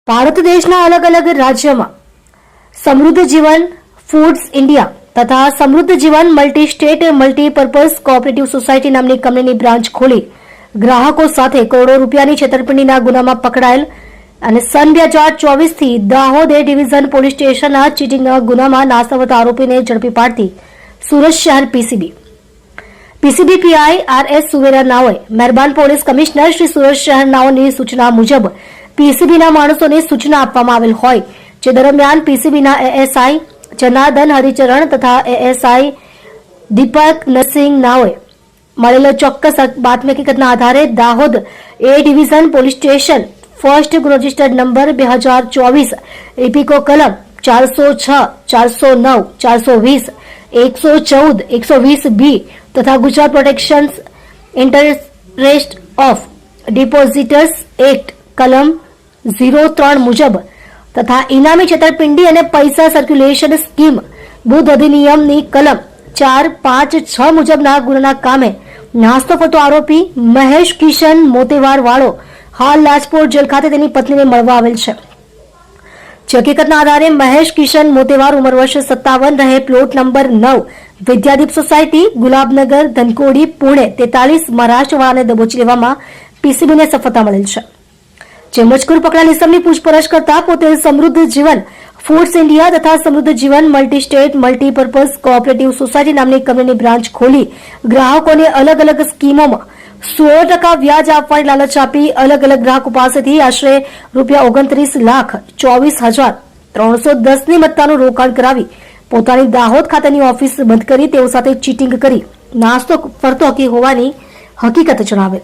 ભારત દેશના અલગ અલગ રાજ્યોમાં સમૃદ્ધ જીવન ફૂડ્સ ઇન્ડિયા તથા સમૃદ્ધ જીવન multi state multipurpose cooperative society નામની કંપનીની બ્રાન્ચ ખોલી ગ્રાહકો સાથે કરોડો રૂપિયાની છેતરપિંડીના ગુનામાં પકડાયેલ અને સન 2024 થી દાહોદ એ ડિવિઝન પોલીસ સ્ટેશનના ચીટિંગના ગુનામાં નાસ્તા આરોપીને ઝડપી પાડતી સુરત શહેર પીસીબી પીઆઈ આર.એસ. સુવેરા નાઓએ મહેરબાન પોલીસ કમિશનર શ્રી સુરત શહેર નાઓની સૂચના મુજબ પીસીબીના માણસોને સૂચના આપવામાં આવેલ હોય જે દરમિયાન પીસીબીના એએસઆઈ જનાર્દન હરિચરણ તથા એએસઆઈ દીપક નરસિંહ નાઓએ મળેલો ચોક્કસ બાતમી હકીકતના આધારે Dahod A division police station first registered number 2024 ઇપીકો કલમ 406, 409, 420, 114, 120 બી તથા Gujarat protection interest of depositors act કલમ 03 મુજબ તથા ઇનામી છેતરપિંડી અને પૈસા સર્ક્યુલેશન સ્કીમ બુધ અધિનિયમની કલમ 4, 5, 6 મુજબના ગુનાના કામે નાસ્તો ફરતો આરોપી મહેશ કિશન મોતેવાર વાળો હાલ લાજપોર જેલ ખાતે તેની પત્નીને મળવા આવેલ છે. જે હકીકતના આધારે મહેશ કિશન મોતેવાર ઉંમર વર્ષ 57 રહે plot number 9 Vidyadeep society Gulabnagar Dhankodi Pune 43 Maharashtra વાળાને દબોચી લેવામાં પીસીબીને સફળતા મળેલ છે. જે મજકૂર પકડાયેલ ઇસમની પૂછપરછ કરતા પોતે સમૃદ્ધ જીવન ફૂડ્સ ઇન્ડિયા તથા સમૃદ્ધ જીવન multi state multipurpose cooperative society નામની કંપનીની બ્રાન્ચ ખોલી ગ્રાહકોને અલગ અલગ સ્કીમોમાં 16% વ્યાજ આપવાની લાલચ આપી અલગ અલગ ગ્રાહકો પાસેથી આશરે ₹29,24,310 ની મત્તાનું રોકાણ કરાવી પોતાની દાહોદ ખાતેની ઓફિસ બંધ કરી તેઓ સાથે ચીટિંગ કરી નાસ્તો ફરતો હોવાની હકીકત જણાવેલ.